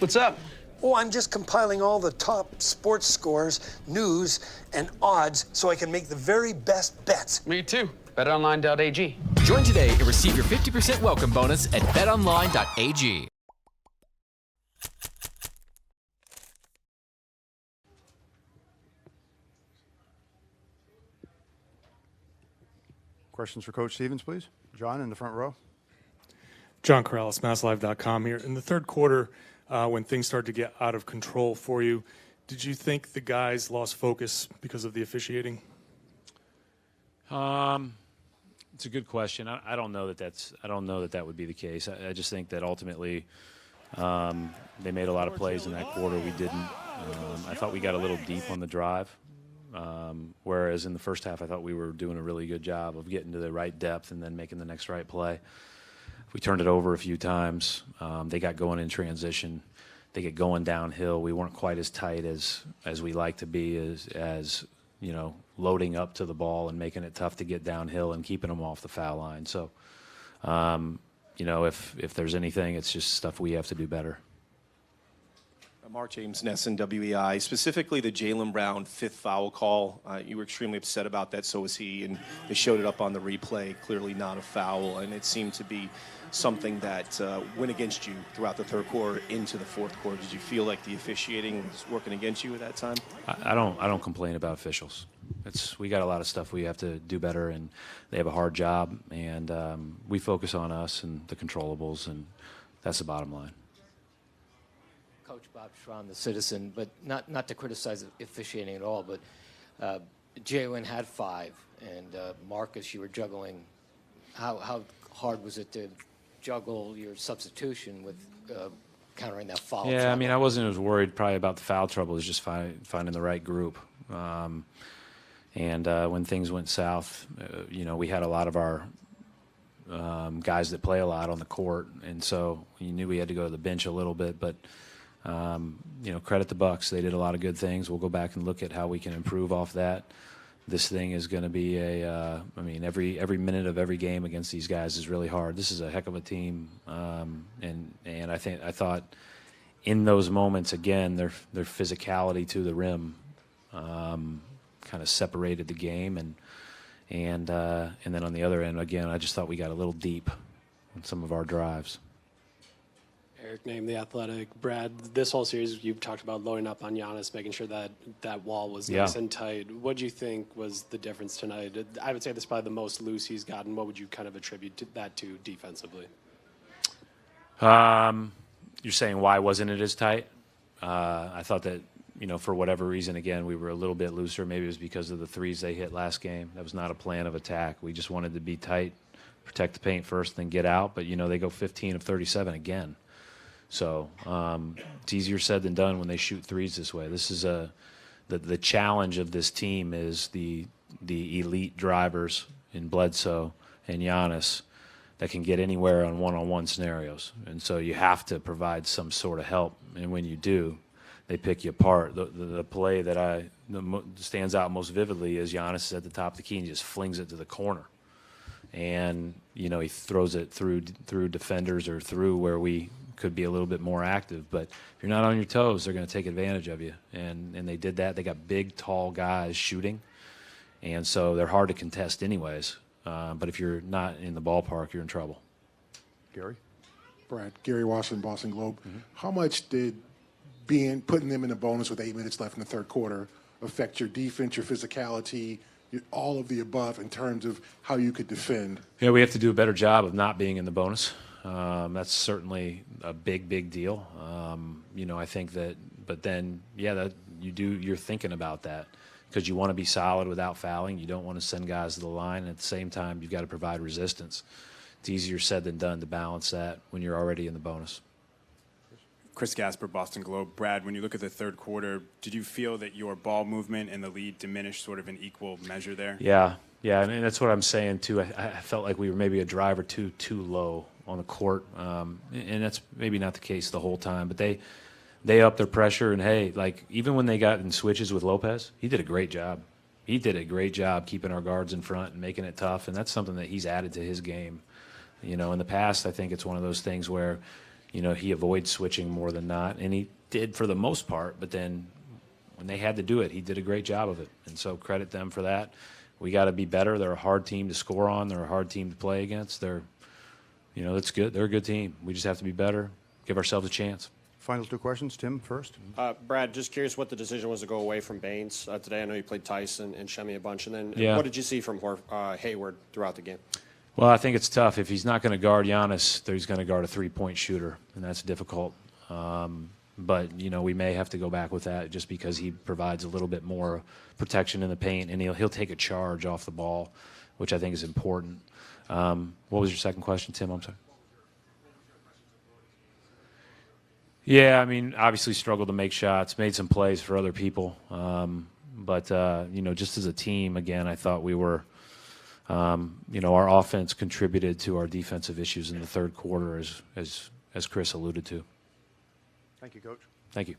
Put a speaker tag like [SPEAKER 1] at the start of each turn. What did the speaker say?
[SPEAKER 1] What's up?
[SPEAKER 2] Oh, I'm just compiling all the top sports scores, news, and odds so I can make the very best bets.
[SPEAKER 1] Me too. BetOnline.ag.
[SPEAKER 3] Join today and receive your 50% welcome bonus at betonline.ag.
[SPEAKER 4] Questions for Coach Stevens, please. John in the front row.
[SPEAKER 5] John Corrales, MassLive.com here. In the third quarter, when things started to get out of control for you, did you think the guys lost focus because of the officiating?
[SPEAKER 6] It's a good question. I don't know that would be the case. I just think that ultimately they made a lot of plays in that quarter. We didn't. I thought we got a little deep on the drive, whereas in the first half I thought we were doing a really good job of getting to the right depth and then making the next right play. We turned it over a few times. They got going in transition. They get going downhill. We weren't quite as tight as we like to be, as you know, loading up to the ball and making it tough to get downhill and keeping them off the foul line. So, you know, if there's anything, it's just stuff we have to do better.
[SPEAKER 7] Mark James, Nesson, WEI. Specifically, the Jaylen Brown fifth foul call. You were extremely upset about that, so was he, and they showed it up on the replay. Clearly not a foul, and it seemed to be something that went against you throughout the third quarter into the fourth quarter. Did you feel like the officiating was working against you at that time?
[SPEAKER 6] I don't complain about officials. We got a lot of stuff we have to do better, and they have a hard job, and we focus on us and the controllables, and that's the bottom line.
[SPEAKER 8] Coach Bob Schramm, the Citizen, but not to criticize officiating at all, but Jaylen had 5, and Marcus, you were juggling. How hard was it to juggle your substitution with countering that foul?
[SPEAKER 6] Yeah, trouble? I mean, I wasn't as worried probably about the foul trouble. It was just finding the right group. And when things went south, you know, we had a lot of our guys that play a lot on the court, and so you knew we had to go to the bench a little bit, but you know, credit the Bucks. They did a lot of good things. We'll go back and look at how we can improve off that. This thing is going to be I mean, every minute of every game against these guys is really hard. This is a heck of a team, and I thought in those moments again, their physicality to the rim kind of separated the game, and then on the other end again, I just thought we got a little deep on some of our drives.
[SPEAKER 9] Eric Name, The Athletic. Brad, this whole series you've talked about loading up on Giannis, making sure that that wall was nice and tight. What do you think was the difference tonight? I would say this is probably the most loose he's gotten. What would you kind of attribute that to defensively?
[SPEAKER 6] You're saying why wasn't it as tight? I thought that, you know, for whatever reason, again, we were a little bit looser. Maybe it was because of the threes they hit last game. That was not a plan of attack. We just wanted to be tight, protect the paint first, then get out. But, you know, they go 15 of 37 again. So it's easier said than done when they shoot threes this way. This is the challenge of this team is the elite drivers in Bledsoe and Giannis that can get anywhere on one-on-one scenarios. And so you have to provide some sort of help. And when you do, they pick you apart. The play that stands out most vividly is Giannis is at the top of the key and he just flings it to the corner. And, you know, he throws it through defenders or through where we could be a little bit more active. But if you're not on your toes, they're going to take advantage of you. And they did that. They got big, tall guys shooting. And so they're hard to contest anyways. But if you're not in the ballpark, you're in trouble.
[SPEAKER 4] Gary?
[SPEAKER 10] Brad, Gary Washington, Boston Globe.
[SPEAKER 4] Mm-hmm.
[SPEAKER 10] How much did putting them in the bonus with 8 minutes left in the third quarter affect your defense, your physicality, all of the above in terms of how you could defend?
[SPEAKER 6] Yeah, we have to do a better job of not being in the bonus. That's certainly a big deal. You know, I think that, but then, yeah, that you're thinking about that because you want to be solid without fouling. You don't want to send guys to the line. And at the same time, you've got to provide resistance. It's easier said than done to balance that when you're already in the bonus.
[SPEAKER 11] Chris Gasper, Boston Globe. Brad, when you look at the third quarter, did you feel that your ball movement and the lead diminished sort of in equal measure there?
[SPEAKER 6] Yeah, and that's what I'm saying too. I felt like we were maybe a drive or two too low on the court, and that's maybe not the case the whole time. But they upped their pressure, and hey, like even when they got in switches with Lopez, he did a great job. He did a great job keeping our guards in front and making it tough, and that's something that he's added to his game. You know, in the past, I think it's one of those things where he avoids switching more than not, and he did for the most part. But then when they had to do it, he did a great job of it, and so credit them for that. We got to be better. They're a hard team to score on. They're a hard team to play against. It's good. They're a good team. We just have to be better, give ourselves a chance.
[SPEAKER 4] Final two questions. Tim first.
[SPEAKER 12] Brad, just curious what the decision was to go away from Baines today. I know you played Tyson and Shemi a bunch. And then
[SPEAKER 6] Yeah.
[SPEAKER 12] what did you see from Hayward throughout the game?
[SPEAKER 6] Well, I think it's tough. If he's not going to guard Giannis, he's going to guard a three-point shooter, and that's difficult. But, we may have to go back with that just because he provides a little bit more protection in the paint, and he'll take a charge off the ball, which I think is important. What was your second question, Tim? I'm sorry. Yeah, obviously struggled to make shots, made some plays for other people. But just as a team, again, I thought we were, our offense contributed to our defensive issues in the third quarter, as Chris alluded to.
[SPEAKER 4] Thank you, Coach.
[SPEAKER 6] Thank you.